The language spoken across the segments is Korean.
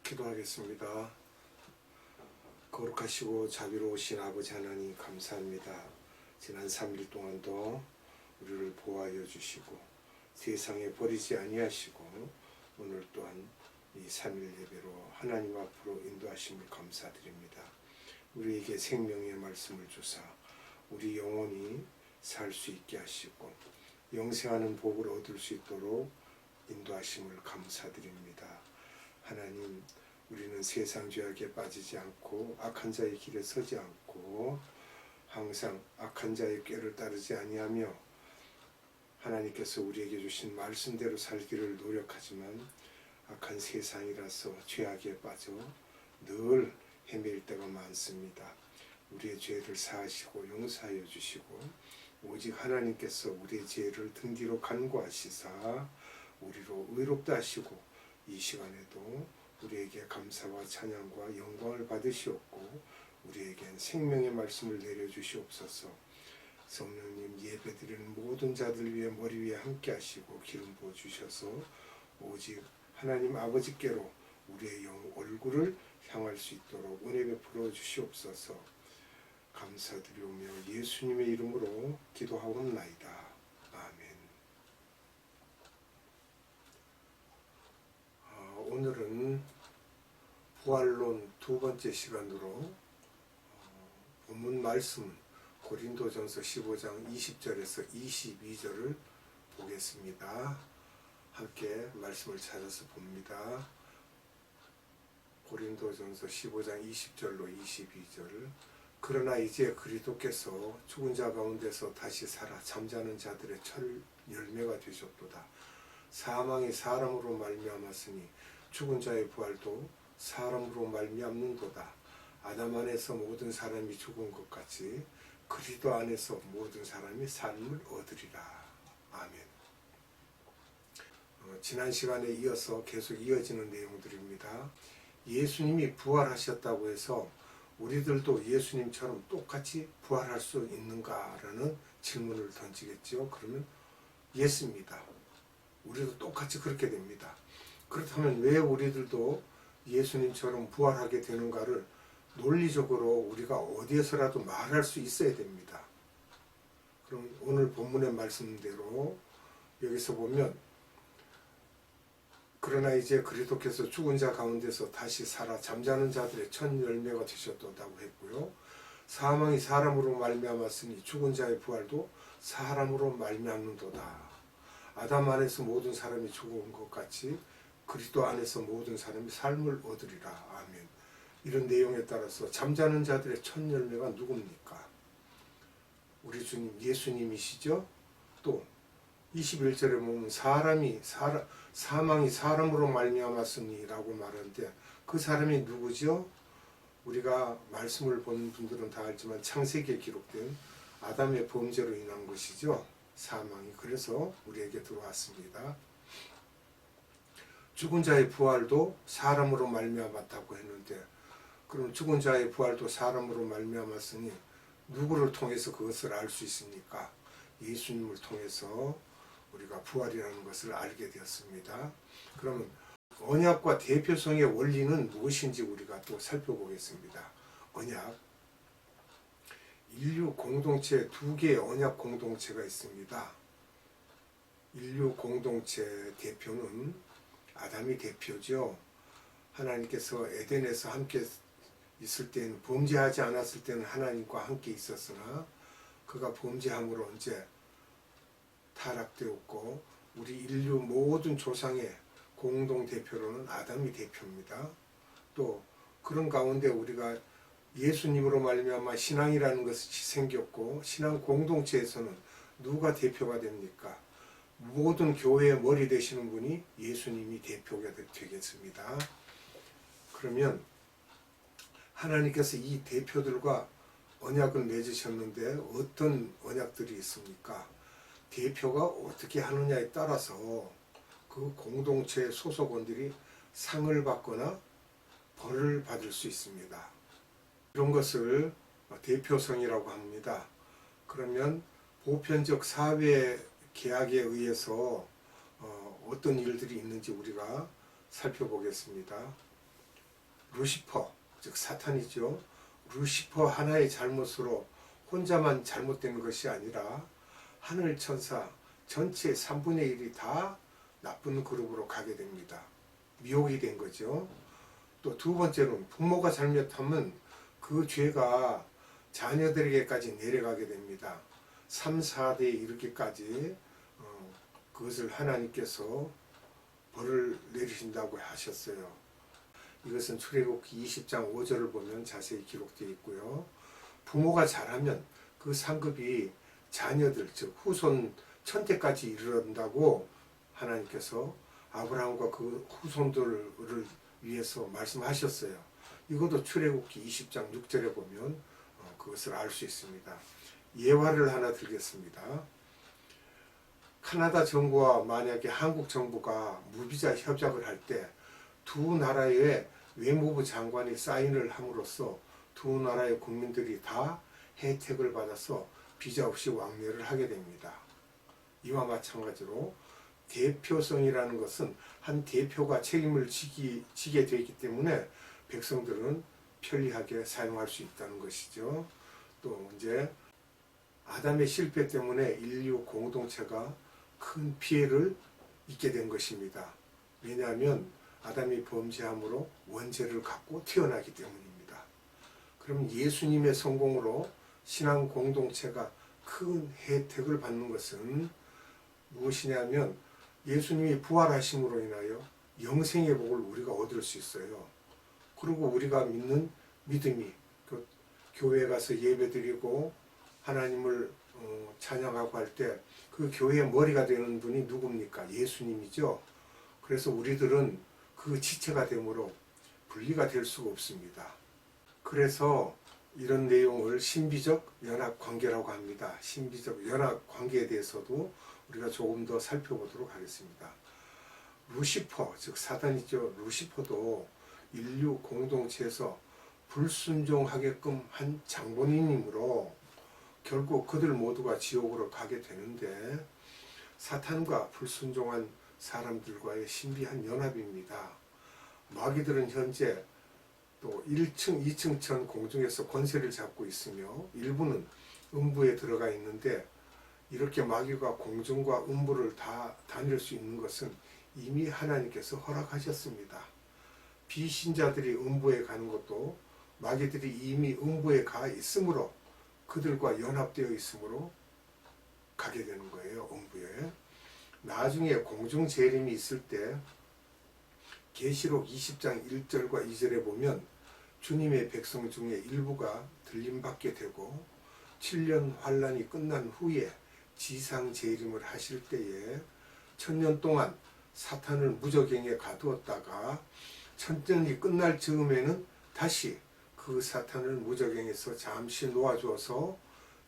기도하겠습니다. 거룩하시고 자비로우신 아버지 하나님 감사합니다. 지난 3일 동안도 우리를 보호하여 주시고 세상에 버리지 아니하시고 오늘 또한 이 3일 예배로 하나님 앞으로 인도하심을 감사드립니다. 우리에게 생명의 말씀을 주사 우리 영혼이 살 수 있게 하시고 영생하는 복을 얻을 수 있도록 인도하심을 감사드립니다. 하나님, 우리는 세상 죄악에 빠지지 않고 악한 자의 길에 서지 않고 항상 악한 자의 꾀를 따르지 아니하며 하나님께서 우리에게 주신 말씀대로 살기를 노력하지만 악한 세상이라서 죄악에 빠져 늘 헤맬 때가 많습니다. 우리의 죄를 사하시고 용서하여 주시고 오직 하나님께서 우리의 죄를 등 뒤로 간구하시사 우리로 의롭다 하시고 이 시간에도 우리에게 감사와 찬양과 영광을 받으시옵고 우리에겐 생명의 말씀을 내려주시옵소서. 성령님, 예배드리는 모든 자들 위에 머리 위에 함께 하시고 기름 부어 주셔서 오직 하나님 아버지께로 우리의 영 얼굴을 향할 수 있도록 은혜 베풀어 주시옵소서. 감사드리오며 예수님의 이름으로 기도하옵나이다. 아멘. 오늘은 부활론 두 번째 시간으로 본문 말씀 고린도전서 15장 20절에서 22절을 보겠습니다. 함께 말씀을 찾아서 봅니다. 고린도전서 15장 20절로 22절. 그러나 이제 그리스도께서 죽은 자 가운데서 다시 살아 잠자는 자들의 첫 열매가 되셨도다. 사망이 사람으로 말미암았으니 죽은 자의 부활도 사람으로 말미암는도다. 아담 안에서 모든 사람이 죽은 것 같이 그리스도 안에서 모든 사람이 삶을 얻으리라. 아멘. 지난 시간에 이어서 계속 이어지는 내용들입니다. 예수님이 부활하셨다고 해서 우리들도 예수님처럼 똑같이 부활할 수 있는가라는 질문을 던지겠죠. 그러면 예스입니다. 우리도 똑같이 그렇게 됩니다. 그렇다면 왜 우리들도 예수님처럼 부활하게 되는가를 논리적으로 우리가 어디에서라도 말할 수 있어야 됩니다. 그럼 오늘 본문의 말씀대로 여기서 보면 그러나 이제 그리스도께서 죽은 자 가운데서 다시 살아 잠자는 자들의 첫 열매가 되셨다고 했고요. 사망이 사람으로 말미암았으니 죽은 자의 부활도 사람으로 말미암는도다. 아담 안에서 모든 사람이 죽은 것 같이 그리스도 안에서 모든 사람이 삶을 얻으리라. 아멘. 이런 내용에 따라서 잠자는 자들의 첫 열매가 누굽니까? 우리 주님 예수님이시죠? 또 21절에 보면 사망이 사람으로 말미암았으니 라고 말하는데 그 사람이 누구죠? 우리가 말씀을 본 분들은 다 알지만 창세기에 기록된 아담의 범죄로 인한 것이죠. 사망이. 그래서 우리에게 들어왔습니다. 죽은 자의 부활도 사람으로 말미암았다고 했는데 그럼 죽은 자의 부활도 사람으로 말미암았으니 누구를 통해서 그것을 알 수 있습니까? 예수님을 통해서 우리가 부활이라는 것을 알게 되었습니다. 그러면 언약과 대표성의 원리는 무엇인지 우리가 또 살펴보겠습니다. 언약. 인류 공동체 두 개의 언약 공동체가 있습니다. 인류 공동체 대표는 아담이 대표죠. 하나님께서 에덴에서 함께 있을 때는 범죄하지 않았을 때는 하나님과 함께 있었으나 그가 범죄함으로 이제 타락되었고 우리 인류 모든 조상의 공동 대표로는 아담이 대표입니다. 또 그런 가운데 우리가 예수님으로 말미암아 신앙이라는 것이 생겼고 신앙 공동체에서는 누가 대표가 됩니까? 모든 교회의 머리 되시는 분이 예수님이 대표가 되겠습니다. 그러면 하나님께서 이 대표들과 언약을 맺으셨는데 어떤 언약들이 있습니까? 대표가 어떻게 하느냐에 따라서 그 공동체 소속원들이 상을 받거나 벌을 받을 수 있습니다. 이런 것을 대표성이라고 합니다. 그러면 보편적 사회 계약에 의해서 어떤 일들이 있는지 우리가 살펴보겠습니다. 루시퍼, 즉 사탄이죠. 루시퍼 하나의 잘못으로 혼자만 잘못된 것이 아니라 하늘 천사 전체 3분의 1이 다 나쁜 그룹으로 가게 됩니다. 미혹이 된 거죠. 또 두 번째로는 부모가 잘못하면 그 죄가 자녀들에게까지 내려가게 됩니다. 3, 4대에 이르기까지 그것을 하나님께서 벌을 내리신다고 하셨어요. 이것은 출애굽기 20장 5절을 보면 자세히 기록되어 있고요. 부모가 잘하면 그 상급이 자녀들, 즉 후손 천대까지 이르른다고 하나님께서 아브라함과 그 후손들을 위해서 말씀하셨어요. 이것도 출애굽기 20장 6절에 보면 그것을 알 수 있습니다. 예화를 하나 들겠습니다. 카나다 정부와 만약에 한국 정부가 무비자 협약을 할 때 두 나라의 외무부 장관이 사인을 함으로써 두 나라의 국민들이 다 혜택을 받아서 비자 없이 왕래를 하게 됩니다. 이와 마찬가지로 대표성이라는 것은 한 대표가 책임을 지게 되기 때문에 백성들은 편리하게 사용할 수 있다는 것이죠. 또 이제 아담의 실패 때문에 인류 공동체가 큰 피해를 입게 된 것입니다. 왜냐하면 아담이 범죄함으로 원죄를 갖고 태어나기 때문입니다. 그럼 예수님의 성공으로 신앙 공동체가 큰 혜택을 받는 것은 무엇이냐면 예수님이 부활하심으로 인하여 영생의 복을 우리가 얻을 수 있어요. 그리고 우리가 믿는 믿음이 교회에 가서 예배드리고 하나님을 찬양하고 할 때 그 교회의 머리가 되는 분이 누굽니까? 예수님이죠. 그래서 우리들은 그 지체가 되므로 분리가 될 수가 없습니다. 그래서 이런 내용을 신비적 연합관계라고 합니다. 신비적 연합관계에 대해서도 우리가 조금 더 살펴보도록 하겠습니다. 루시퍼, 즉 사단이죠. 루시퍼도 인류 공동체에서 불순종하게끔 한 장본인이므로 결국 그들 모두가 지옥으로 가게 되는데 사탄과 불순종한 사람들과의 신비한 연합입니다. 마귀들은 현재 또 1층, 2층천 공중에서 권세를 잡고 있으며 일부는 음부에 들어가 있는데 이렇게 마귀가 공중과 음부를 다 다닐 수 있는 것은 이미 하나님께서 허락하셨습니다. 비신자들이 음부에 가는 것도 마귀들이 이미 음부에 가 있으므로 그들과 연합되어 있으므로 가게 되는 거예요. 음부에. 나중에 공중 재림이 있을 때 계시록 20장 1절과 2절에 보면 주님의 백성 중에 일부가 들림받게 되고 7년 환란이 끝난 후에 지상 재림을 하실 때에 1000년 동안 사탄을 무저갱에 가두었다가 1000년이 끝날 즈음에는 다시 그 사탄을 무저갱에서 잠시 놓아줘서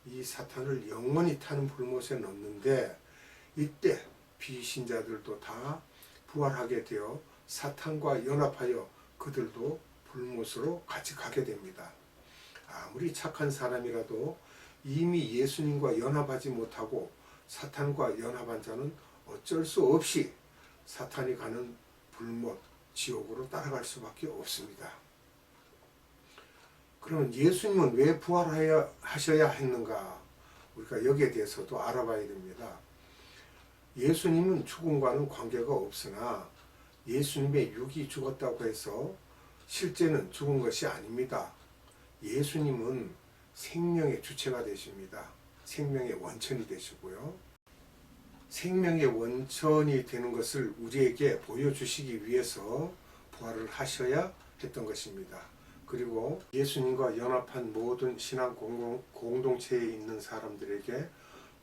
이 사탄을 영원히 타는 불못에 넣는데 이때 비신자들도 다 부활하게 되어 사탄과 연합하여 그들도 불못으로 같이 가게 됩니다. 아무리 착한 사람이라도 이미 예수님과 연합하지 못하고 사탄과 연합한 자는 어쩔 수 없이 사탄이 가는 불못, 지옥으로 따라갈 수밖에 없습니다. 그러면 예수님은 왜 부활하셔야 했는가? 우리가 여기에 대해서도 알아봐야 됩니다. 예수님은 죽음과는 관계가 없으나 예수님의 육이 죽었다고 해서 실제는 죽은 것이 아닙니다. 예수님은 생명의 주체가 되십니다. 생명의 원천이 되시고요. 생명의 원천이 되는 것을 우리에게 보여주시기 위해서 부활을 하셔야 했던 것입니다. 그리고 예수님과 연합한 모든 신앙 공동체에 있는 사람들에게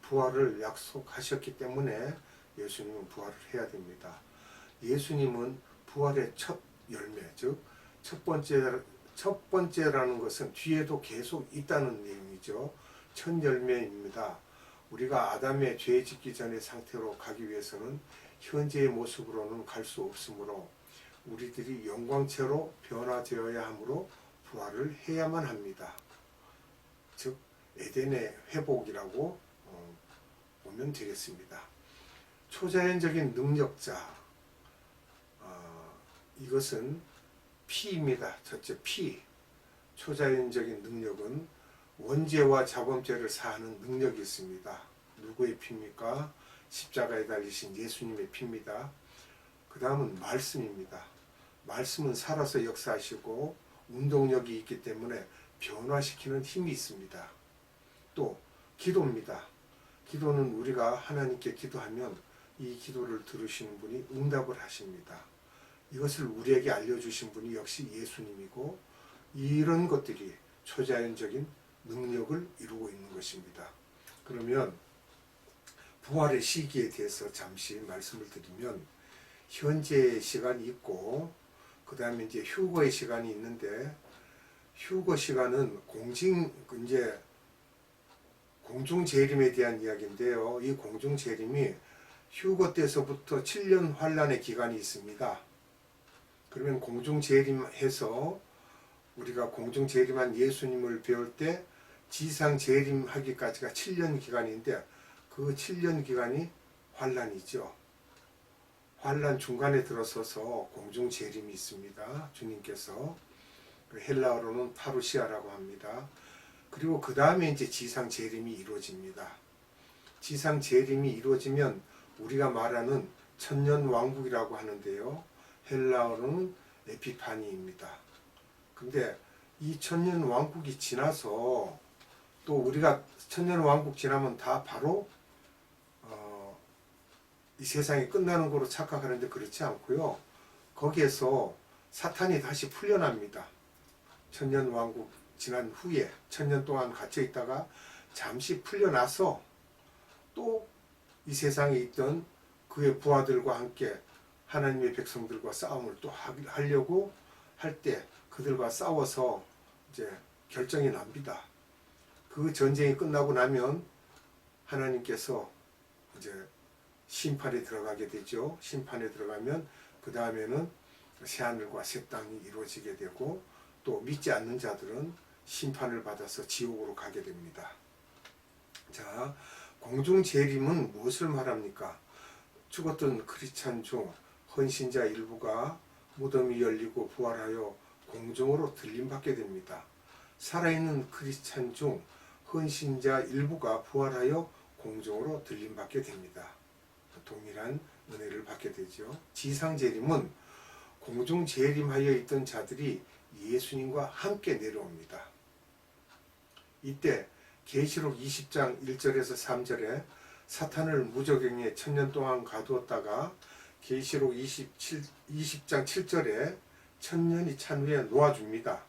부활을 약속하셨기 때문에 예수님은 부활을 해야 됩니다. 예수님은 부활의 첫 열매, 즉 첫 번째라는 것은 뒤에도 계속 있다는 내용이죠. 첫 열매입니다. 우리가 아담의 죄 짓기 전의 상태로 가기 위해서는 현재의 모습으로는 갈 수 없으므로 우리들이 영광체로 변화되어야 하므로 부활을 해야만 합니다. 즉 에덴의 회복이라고 보면 되겠습니다. 초자연적인 능력자, 이것은 피입니다. 첫째 피. 초자연적인 능력은 원죄와 자범죄를 사하는 능력이 있습니다. 누구의 피입니까? 십자가에 달리신 예수님의 피입니다. 그 다음은 말씀입니다. 말씀은 살아서 역사하시고 운동력이 있기 때문에 변화시키는 힘이 있습니다. 또 기도입니다. 기도는 우리가 하나님께 기도하면 이 기도를 들으시는 분이 응답을 하십니다. 이것을 우리에게 알려주신 분이 역시 예수님이고, 이런 것들이 초자연적인 능력을 이루고 있는 것입니다. 그러면 부활의 시기에 대해서 잠시 말씀을 드리면, 현재의 시간이 있고 그 다음에 이제 휴거의 시간이 있는데, 휴거 시간은 공중재림에 대한 이야기인데요. 이 공중재림이 휴거 때서부터 7년 환란의 기간이 있습니다. 그러면 공중재림해서 우리가 공중재림한 예수님을 배울 때 지상재림하기까지가 7년 기간인데, 그 7년 기간이 환란이죠. 환란 중간에 들어서서 공중재림이 있습니다. 주님께서 헬라어로는 파루시아라고 합니다. 그리고 그 다음에 이제 지상재림이 이루어집니다. 지상재림이 이루어지면 우리가 말하는 천년왕국이라고 하는데요. 헬라어로는 에피파니입니다. 근데 이 천년왕국이 지나서 또 우리가 천년왕국 지나면 다 바로 이 세상이 끝나는 거로 착각하는데 그렇지 않고요. 거기에서 사탄이 다시 풀려납니다. 천년왕국 지난 후에 천년 동안 갇혀 있다가 잠시 풀려나서 또 이 세상에 있던 그의 부하들과 함께 하나님의 백성들과 싸움을 또 하려고 할 때 그들과 싸워서 이제 결정이 납니다. 그 전쟁이 끝나고 나면 하나님께서 이제 심판에 들어가게 되죠. 심판에 들어가면 그 다음에는 새하늘과 새 땅이 이루어지게 되고, 또 믿지 않는 자들은 심판을 받아서 지옥으로 가게 됩니다. 자, 공중재림은 무엇을 말합니까? 죽었던 크리스찬 중 헌신자 일부가 무덤이 열리고 부활하여 공중으로 들림받게 됩니다. 살아있는 크리스찬 중 헌신자 일부가 부활하여 공중으로 들림받게 됩니다. 동일한 은혜를 받게 되죠. 지상재림은 공중재림하여 있던 자들이 예수님과 함께 내려옵니다. 이때 계시록 20장 1절에서 3절에 사탄을 무저갱에 천년 동안 가두었다가 계시록 20장 7절에 천년이 찬 후에 놓아줍니다.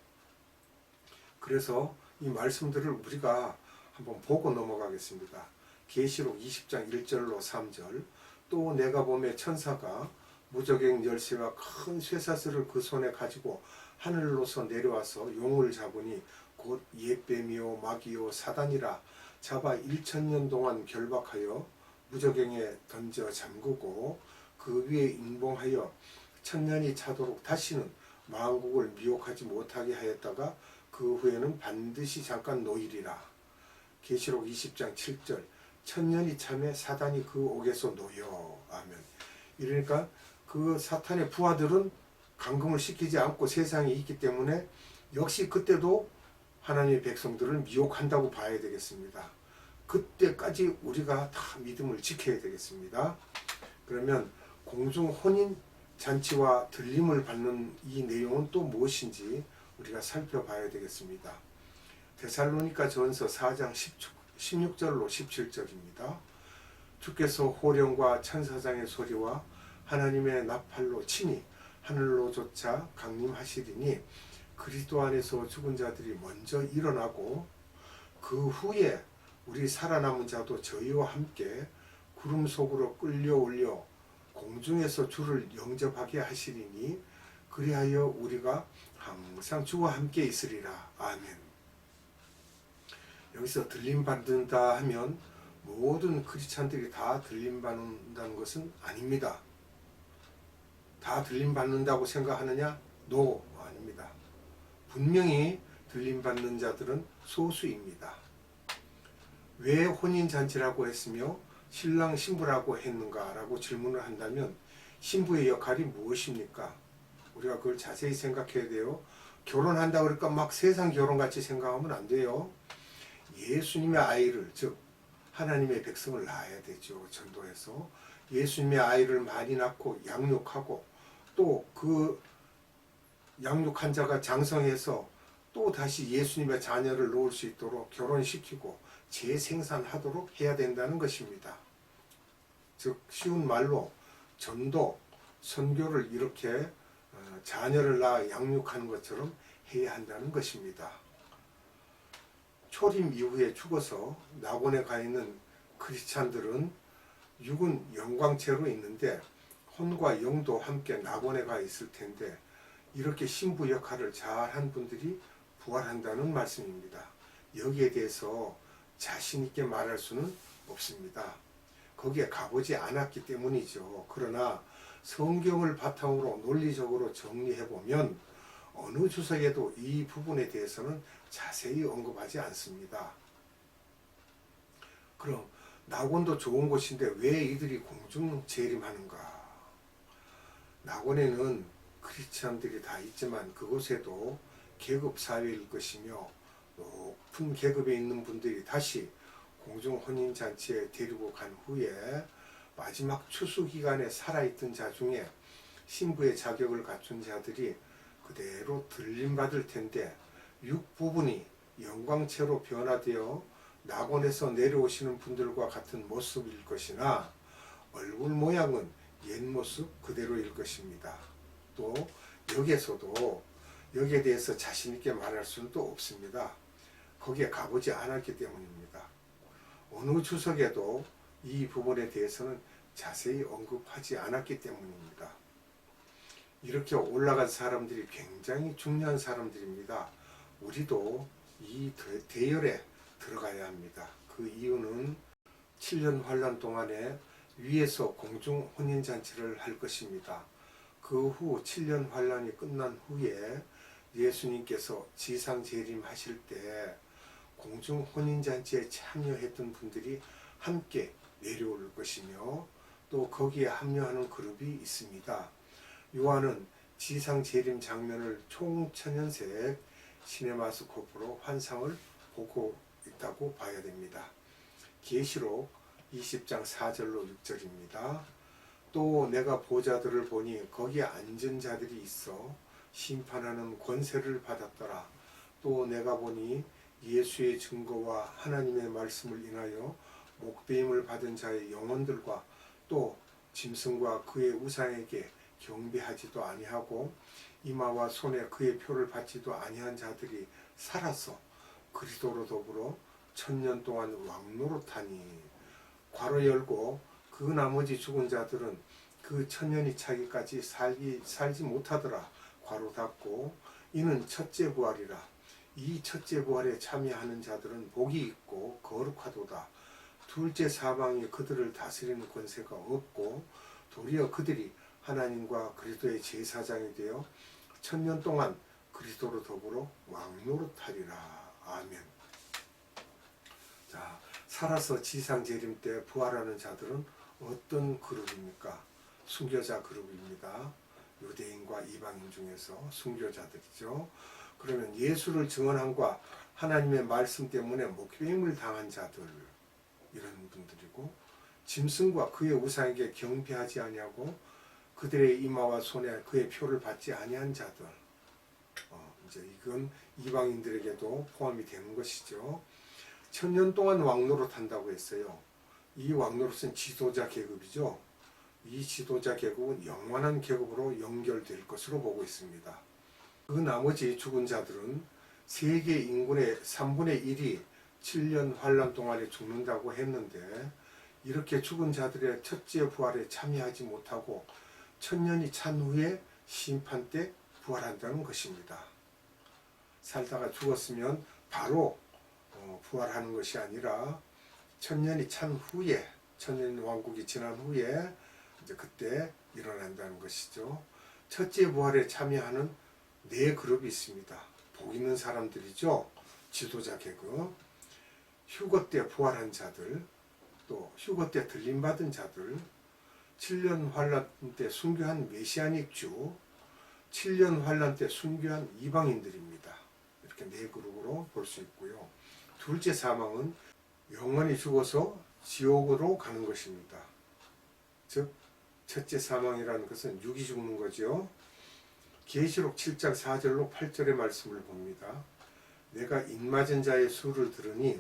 그래서 이 말씀들을 우리가 한번 보고 넘어가겠습니다. 계시록 20장 1절로 3절. 또 내가 보매 천사가 무저갱 열쇠와 큰 쇠사슬을 그 손에 가지고 하늘로서 내려와서 용을 잡으니 곧 옛뱀이요 마귀요 사단이라 잡아 1000년 동안 결박하여 무저갱에 던져 잠그고 그 위에 인봉하여 천년이 차도록 다시는 만국을 미혹하지 못하게 하였다가 그 후에는 반드시 잠깐 놓이리라. 계시록 20장 7절. 천년이 참에 사단이 그 옥에서 놓여. 아멘. 이러니까 그 사탄의 부하들은 감금을 시키지 않고 세상에 있기 때문에 역시 그때도 하나님의 백성들을 미혹한다고 봐야 되겠습니다. 그때까지 우리가 다 믿음을 지켜야 되겠습니다. 그러면 공중 혼인 잔치와 들림을 받는 이 내용은 또 무엇인지 우리가 살펴봐야 되겠습니다. 데살로니가 전서 4장 16절로 17절입니다. 주께서 호령과 천사장의 소리와 하나님의 나팔로 친히 하늘로조차 강림하시리니 그리스도 안에서 죽은 자들이 먼저 일어나고 그 후에 우리 살아남은 자도 저희와 함께 구름 속으로 끌려 올려 공중에서 주를 영접하게 하시리니 그리하여 우리가 항상 주와 함께 있으리라. 아멘. 여기서 들림받는다 하면 모든 크리스찬들이 다 들림받는다는 것은 아닙니다. 다 들림받는다고 생각하느냐? 노, 아닙니다. 분명히 들림받는 자들은 소수입니다. 왜 혼인잔치라고 했으며 신랑 신부라고 했는가 라고 질문을 한다면 신부의 역할이 무엇입니까? 우리가 그걸 자세히 생각해야 돼요. 결혼한다 그러니까 막 세상 결혼같이 생각하면 안 돼요. 예수님의 아이를, 즉 하나님의 백성을 낳아야 되죠. 전도해서 예수님의 아이를 많이 낳고 양육하고, 또 그 양육한 자가 장성해서 또 다시 예수님의 자녀를 놓을 수 있도록 결혼시키고 재생산하도록 해야 된다는 것입니다. 즉 쉬운 말로 전도, 선교를 이렇게 자녀를 낳아 양육하는 것처럼 해야 한다는 것입니다. 초림 이후에 죽어서 낙원에 가 있는 크리스찬들은 육은 영광체로 있는데 혼과 영도 함께 낙원에 가 있을 텐데, 이렇게 신부 역할을 잘한 분들이 부활한다는 말씀입니다. 여기에 대해서 자신 있게 말할 수는 없습니다. 거기에 가보지 않았기 때문이죠. 그러나 성경을 바탕으로 논리적으로 정리해보면 어느 주석에도 이 부분에 대해서는 자세히 언급하지 않습니다. 그럼 낙원도 좋은 곳인데 왜 이들이 공중 재림하는가? 낙원에는 크리스찬들이 다 있지만 그곳에도 계급 사회일 것이며, 높은 계급에 있는 분들이 다시 공중 혼인잔치에 데리고 간 후에 마지막 추수 기간에 살아있던 자 중에 신부의 자격을 갖춘 자들이 그대로 들림받을 텐데, 육 부분이 영광체로 변화되어 낙원에서 내려오시는 분들과 같은 모습일 것이나 얼굴 모양은 옛 모습 그대로일 것입니다. 또 여기에서도 여기에 대해서 자신 있게 말할 수는 또 없습니다. 거기에 가보지 않았기 때문입니다. 어느 주석에도 이 부분에 대해서는 자세히 언급하지 않았기 때문입니다. 이렇게 올라간 사람들이 굉장히 중요한 사람들입니다. 우리도 이 대열에 들어가야 합니다. 그 이유는 7년 환란 동안에 위에서 공중 혼인잔치를 할 것입니다. 그 후 7년 환란이 끝난 후에 예수님께서 지상 재림하실 때 공중 혼인잔치에 참여했던 분들이 함께 내려올 것이며, 또 거기에 합류하는 그룹이 있습니다. 요한은 지상 재림 장면을 총천연색 시네마스코프로 환상을 보고 있다고 봐야 됩니다. 계시록 20장 4절로 6절입니다. 또 내가 보좌들을 보니 거기에 앉은 자들이 있어 심판하는 권세를 받았더라. 또 내가 보니 예수의 증거와 하나님의 말씀을 인하여 목배임을 받은 자의 영혼들과 또 짐승과 그의 우상에게 경배하지도 아니하고 이마와 손에 그의 표를 받지도 아니한 자들이 살아서 그리스도로 더불어 1000년 동안 왕노릇하니, 괄호 열고 그 나머지 죽은 자들은 그 1000년이 차기까지 살지 못하더라, 괄호 닫고, 이는 첫째 부활이라. 이 첫째 부활에 참여하는 자들은 복이 있고 거룩하도다. 둘째 사방이 그들을 다스리는 권세가 없고 도리어 그들이 하나님과 그리스도의 제사장이 되어 1000년 동안 그리스도로 더불어 왕노릇하리라. 아멘. 자, 살아서 지상 재림 때 부활하는 자들은 어떤 그룹입니까? 순교자 그룹입니다. 유대인과 이방인 중에서 순교자들이죠. 그러면 예수를 증언함과 하나님의 말씀 때문에 목배임을 당한 자들, 이런 분들이고, 짐승과 그의 우상에게 경배하지 아니하고 그들의 이마와 손에 그의 표를 받지 아니한 자들, 이제 이건 이방인들에게도 포함이 되는 것이죠. 1000년 동안 왕노릇 한다고 했어요. 이 왕노릇은 지도자 계급이죠. 이 지도자 계급은 영원한 계급으로 연결될 것으로 보고 있습니다. 그 나머지 죽은 자들은 세계 인구의 3분의 1이 7년 환란 동안에 죽는다고 했는데, 이렇게 죽은 자들의 첫째 부활에 참여하지 못하고 1000년이 찬 후에 심판 때 부활한다는 것입니다. 살다가 죽었으면 바로 부활하는 것이 아니라 1000년이 찬 후에, 1000년 왕국이 지난 후에 이제 그때 일어난다는 것이죠. 첫째 부활에 참여하는 네 그룹이 있습니다. 복 있는 사람들이죠. 지도자 계급, 휴거 때 부활한 자들, 또 휴거 때 들림받은 자들, 7년 환란 때 순교한 메시아닉 주, 7년 환란 때 순교한 이방인들입니다. 이렇게 네 그룹으로 볼 수 있고요. 둘째 사망은 영원히 죽어서 지옥으로 가는 것입니다. 즉 첫째 사망이라는 것은 육이 죽는 거죠. 계시록 7장 4절로 8절의 말씀을 봅니다. 내가 입맞은 자의 수를 들으니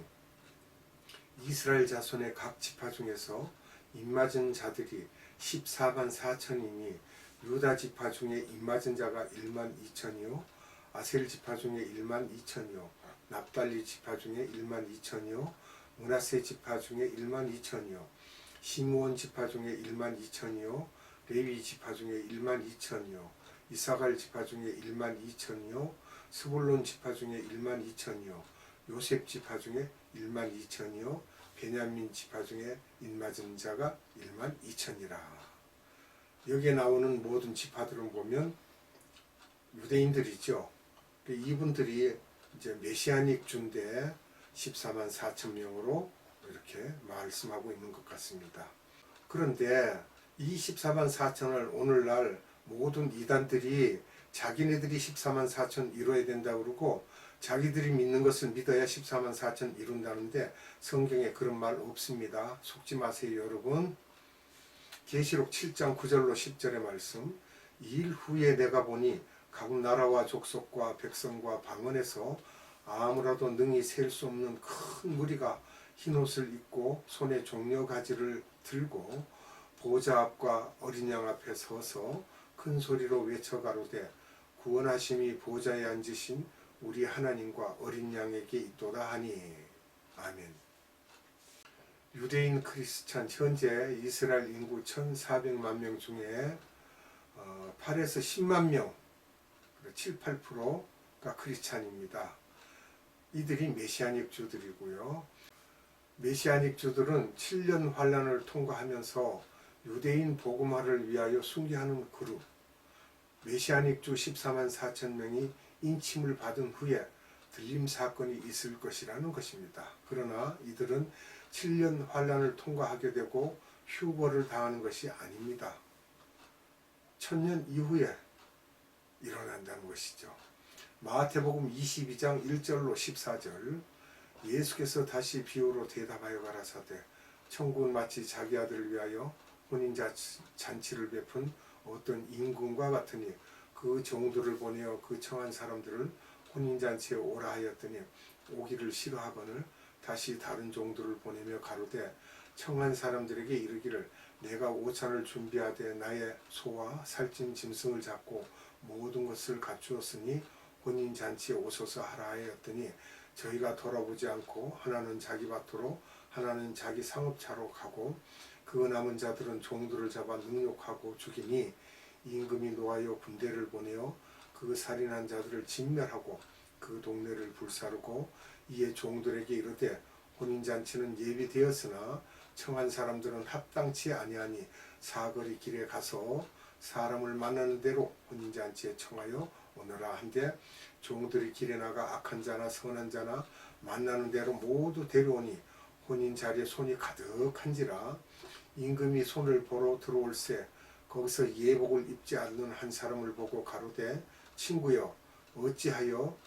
이스라엘 자손의 각 지파 중에서 입맞은 자들이 14만 4천이니 유다 지파 중에 입맞은 자가 1만 2천이요 아셀 지파 중에 1만 2천이요 납달리 지파 중에 1만 2천이요 므낫세 지파 중에 1만 2천이요 시므온 지파 중에 1만 2천이요 레위 지파 중에 1만 2천이요 이사갈 지파 중에 1만 2천이요 스불론 지파 중에 1만 2천이요 요셉 지파 중에 1만 2천이요 베냐민 지파 중에 입맞은 자가 1만 2천이라. 여기에 나오는 모든 지파들은 보면 유대인들이죠. 이분들이 이제 메시아닉 주인데 14만 4천 명으로 이렇게 말씀하고 있는 것 같습니다. 그런데 이 14만 4천을 오늘날 모든 이단들이 자기네들이 14만 4천 이뤄야 된다고 그러고 자기들이 믿는 것을 믿어야 14만 4천 이룬다는데 성경에 그런 말 없습니다. 속지 마세요 여러분. 계시록 7장 9절로 10절의 말씀. 이 일 후에 내가 보니 각 나라와 족속과 백성과 방언에서 아무라도 능히 셀 수 없는 큰 무리가 흰옷을 입고 손에 종려가지를 들고 보좌 앞과 어린 양 앞에 서서 큰 소리로 외쳐 가로되 구원하심이 보좌에 앉으신 우리 하나님과 어린 양에게 있도다 하니. 아멘. 유대인 크리스찬 현재 이스라엘 인구 1400만 명 중에 8에서 10만 명 7, 8%가 크리스찬입니다. 이들이 메시아닉 주들이고요. 메시아닉 주들은 7년 환란을 통과하면서 유대인 복음화를 위하여 순교하는 그룹. 메시아닉 주 14만 4천 명이 인침을 받은 후에 들림 사건이 있을 것이라는 것입니다. 그러나 이들은 7년 환란을 통과하게 되고 휴거를 당하는 것이 아닙니다. 1000년 이후에 일어난다는 것이죠. 마태복음 22장 1절로 14절. 예수께서 다시 비유로 대답하여 가라사대 천국은 마치 자기 아들을 위하여 혼인잔치를 베푼 어떤 임금과 같으니 그 종들을 보내어 그 청한 사람들을 혼인잔치에 오라 하였더니 오기를 싫어하거늘 다시 다른 종들을 보내며 가로되 청한 사람들에게 이르기를 내가 오찬을 준비하되 나의 소와 살찐 짐승을 잡고 모든 것을 갖추었으니 혼인잔치에 오소서 하라 하였더니 저희가 돌아보지 않고 하나는 자기 밭으로 하나는 자기 상업차로 가고 그 남은 자들은 종들을 잡아 능욕하고 죽이니 임금이 노하여 군대를 보내어 그 살인한 자들을 진멸하고 그 동네를 불사르고 이에 종들에게 이르되 혼인잔치는 예비되었으나 청한 사람들은 합당치 아니하니 사거리 길에 가서 사람을 만나는 대로 혼인잔치에 청하여 오너라 한데 종들이 길에 나가 악한 자나 선한 자나 만나는 대로 모두 데려오니 혼인자리에 손이 가득한지라 임금이 손을 보러 들어올새 거기서 예복을 입지 않는 한 사람을 보고 가로되 친구여 어찌하여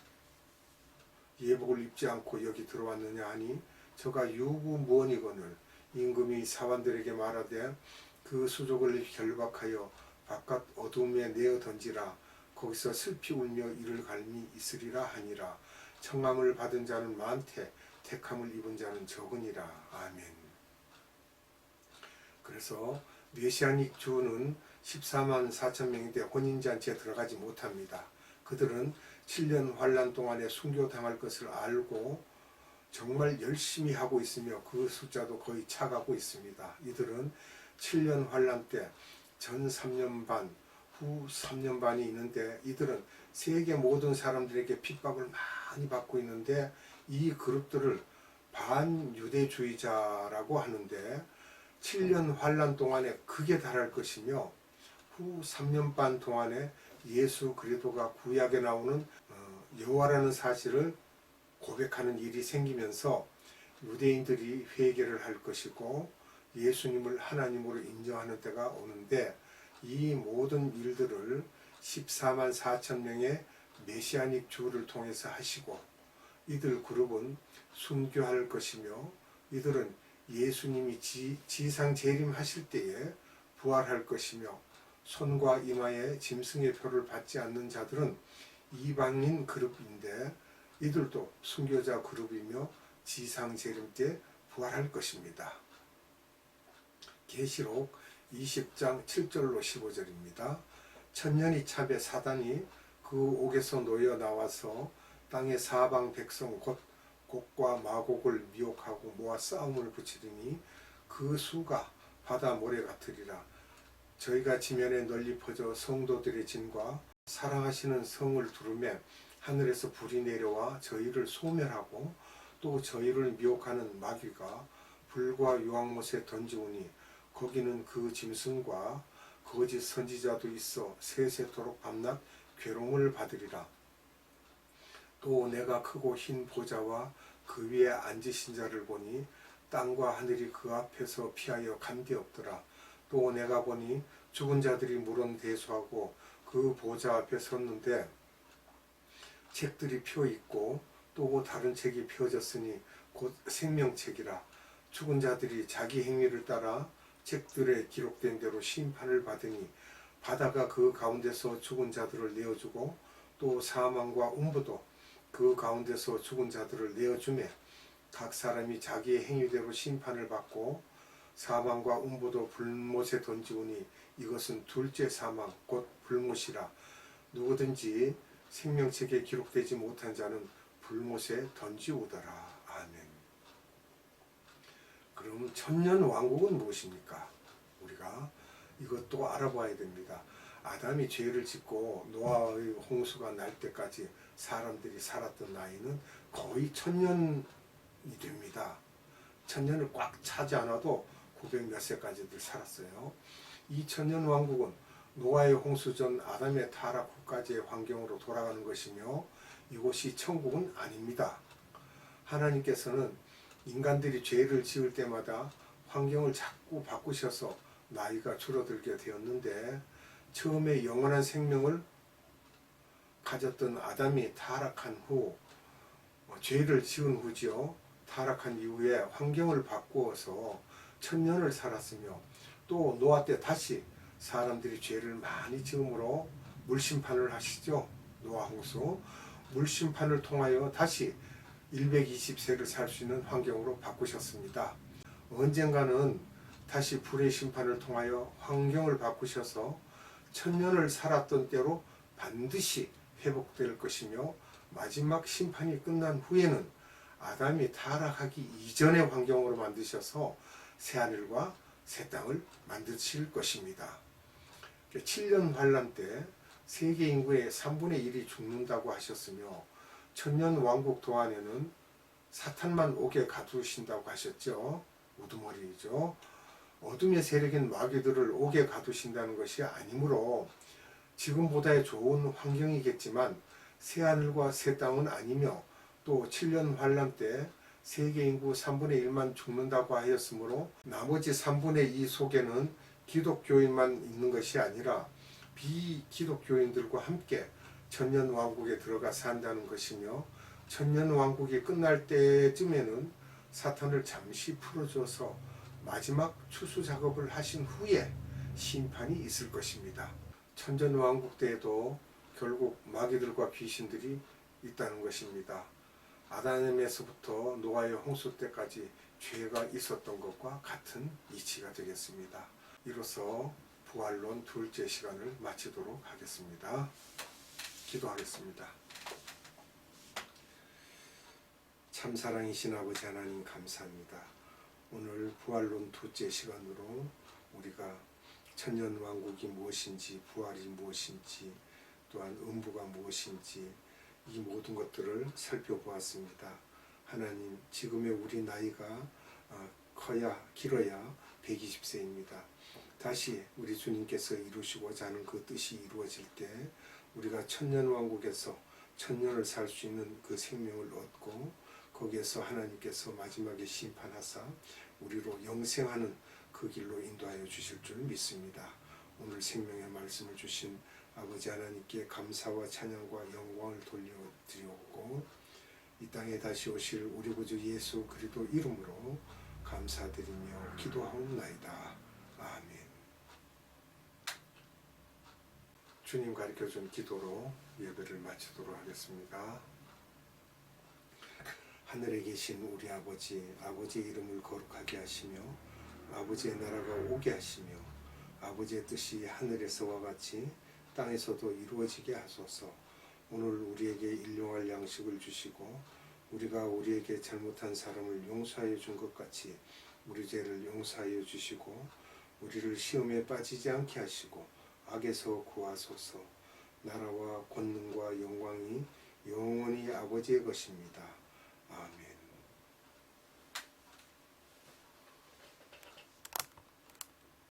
예복을 입지 않고 여기 들어왔느냐 하니 저가 유구무원이거늘 임금이 사관들에게 말하되 그 수족을 결박하여 바깥 어둠에 내어 던지라 거기서 슬피 울며 이를 갈미 있으리라 하니라. 청함을 받은 자는 많되 택함을 입은 자는 적으니라. 아멘. 그래서 메시아닉 주는 14만 4천 명인데 혼인잔치에 들어가지 못합니다. 그들은 7년 환란 동안에 순교당할 것을 알고 정말 열심히 하고 있으며 그 숫자도 거의 차가고 있습니다. 이들은 7년 환란 때 전 3년 반, 후 3년 반이 있는데 이들은 세계 모든 사람들에게 핍박을 많이 받고 있는데 이 그룹들을 반유대주의자라고 하는데 7년 환란 동안에 극에 달할 것이며 후 3년 반 동안에 예수 그리스도가 구약에 나오는 여호와라는 사실을 고백하는 일이 생기면서 유대인들이 회개를 할 것이고 예수님을 하나님으로 인정하는 때가 오는데 이 모든 일들을 14만 4천 명의 메시아닉 주를 통해서 하시고, 이들 그룹은 순교할 것이며 이들은 예수님이 지상 재림하실 때에 부활할 것이며, 손과 이마에 짐승의 표를 받지 않는 자들은 이방인 그룹인데 이들도 순교자 그룹이며 지상 재림 때 부활할 것입니다. 계시록 20장 7절로 15절입니다. 천년이 차배 사단이 그 옥에서 놓여 나와서 땅의 사방 백성 곧 곡과 마곡을 미혹하고 모아 싸움을 붙이리니 그 수가 바다 모래 같으리라. 저희가 지면에 널리 퍼져 성도들의 진과 사랑하시는 성을 두르매 하늘에서 불이 내려와 저희를 소멸하고 또 저희를 미혹하는 마귀가 불과 유황못에 던지오니 거기는 그 짐승과 거짓 선지자도 있어 세세토록 밤낮 괴로움을 받으리라. 또 내가 크고 흰 보좌와 그 위에 앉으신 자를 보니 땅과 하늘이 그 앞에서 피하여 간데없더라. 또 내가 보니 죽은 자들이 물은 대수하고 그 보좌 앞에 섰는데 책들이 펴 있고 또 다른 책이 펴졌으니 곧 생명책이라. 죽은 자들이 자기 행위를 따라 책들에 기록된 대로 심판을 받으니 바다가 그 가운데서 죽은 자들을 내어주고 또 사망과 음부도 그 가운데서 죽은 자들을 내어주매 각 사람이 자기의 행위대로 심판을 받고 사망과 음부도 불못에 던지오니 이것은 둘째 사망 곧 불못이라. 누구든지 생명책에 기록되지 못한 자는 불못에 던지오더라. 아멘. 그럼 천년 왕국은 무엇입니까? 우리가 이것도 알아봐야 됩니다. 아담이 죄를 짓고 노아의 홍수가 날 때까지 사람들이 살았던 나이는 거의 1000년이 됩니다. 1000년을 꽉 차지 않아도 900 몇 세까지들 살았어요. 이 1000년 왕국은 노아의 홍수 전 아담의 타락 후까지의 환경으로 돌아가는 것이며 이곳이 천국은 아닙니다. 하나님께서는 인간들이 죄를 지을 때마다 환경을 자꾸 바꾸셔서 나이가 줄어들게 되었는데 처음에 영원한 생명을 가졌던 아담이 타락한 후 죄를 지은 후지요. 타락한 이후에 환경을 바꾸어서 1000년을 살았으며 또 노아 때 다시 사람들이 죄를 많이 지음으로 물심판을 하시죠. 노아 홍수 물심판을 통하여 다시 120세를 살 수 있는 환경으로 바꾸셨습니다. 언젠가는 다시 불의 심판을 통하여 환경을 바꾸셔서 1000년을 살았던 때로 반드시 회복될 것이며 마지막 심판이 끝난 후에는 아담이 타락하기 이전의 환경으로 만드셔서 새하늘과 새 땅을 만드실 것입니다. 7년 환란 때 세계 인구의 3분의 1이 죽는다고 하셨으며 천년 왕국 동안에는 사탄만 옥에 가두신다고 하셨죠. 우두머리죠. 어둠의 세력인 마귀들을 옥에 가두신다는 것이 아니므로 지금보다의 좋은 환경이겠지만 새하늘과 새 땅은 아니며 또 7년 환란 때 세계 인구 3분의 1만 죽는다고 하였으므로 나머지 3분의 2 속에는 기독교인만 있는 것이 아니라 비기독교인들과 함께 천년왕국에 들어가 산다는 것이며 천년왕국이 끝날 때쯤에는 사탄을 잠시 풀어줘서 마지막 추수 작업을 하신 후에 심판이 있을 것입니다. 천년왕국 때에도 결국 마귀들과 귀신들이 있다는 것입니다. 아담에서부터 노아의 홍수 때까지 죄가 있었던 것과 같은 이치가 되겠습니다. 이로써 부활론 둘째 시간을 마치도록 하겠습니다. 기도하겠습니다. 참사랑이신 아버지 하나님 감사합니다. 오늘 부활론 둘째 시간으로 우리가 천년왕국이 무엇인지 부활이 무엇인지 또한 음부가 무엇인지 이 모든 것들을 살펴보았습니다. 하나님, 지금의 우리 나이가 길어야 120세입니다. 다시 우리 주님께서 이루시고자 하는 그 뜻이 이루어질 때 우리가 천년왕국에서 천년을 살 수 있는 그 생명을 얻고 거기에서 하나님께서 마지막에 심판하사 우리로 영생하는 그 길로 인도하여 주실 줄 믿습니다. 오늘 생명의 말씀을 주신 아버지 하나님께 감사와 찬양과 영광을 돌려드리옵고 이 땅에 다시 오실 우리 구주 예수 그리스도 이름으로 감사드리며 기도하옵나이다. 아멘. 주님 가르쳐준 기도로 예배를 마치도록 하겠습니다. 하늘에 계신 우리 아버지, 아버지의 이름을 거룩하게 하시며 아버지의 나라가 오게 하시며 아버지의 뜻이 하늘에서와 같이 땅에서도 이루어지게 하소서. 오늘 우리에게 일용할 양식을 주시고 우리가 우리에게 잘못한 사람을 용서하여 준 것 같이 우리 죄를 용서하여 주시고 우리를 시험에 빠지지 않게 하시고 악에서 구하소서. 나라와 권능과 영광이 영원히 아버지의 것입니다.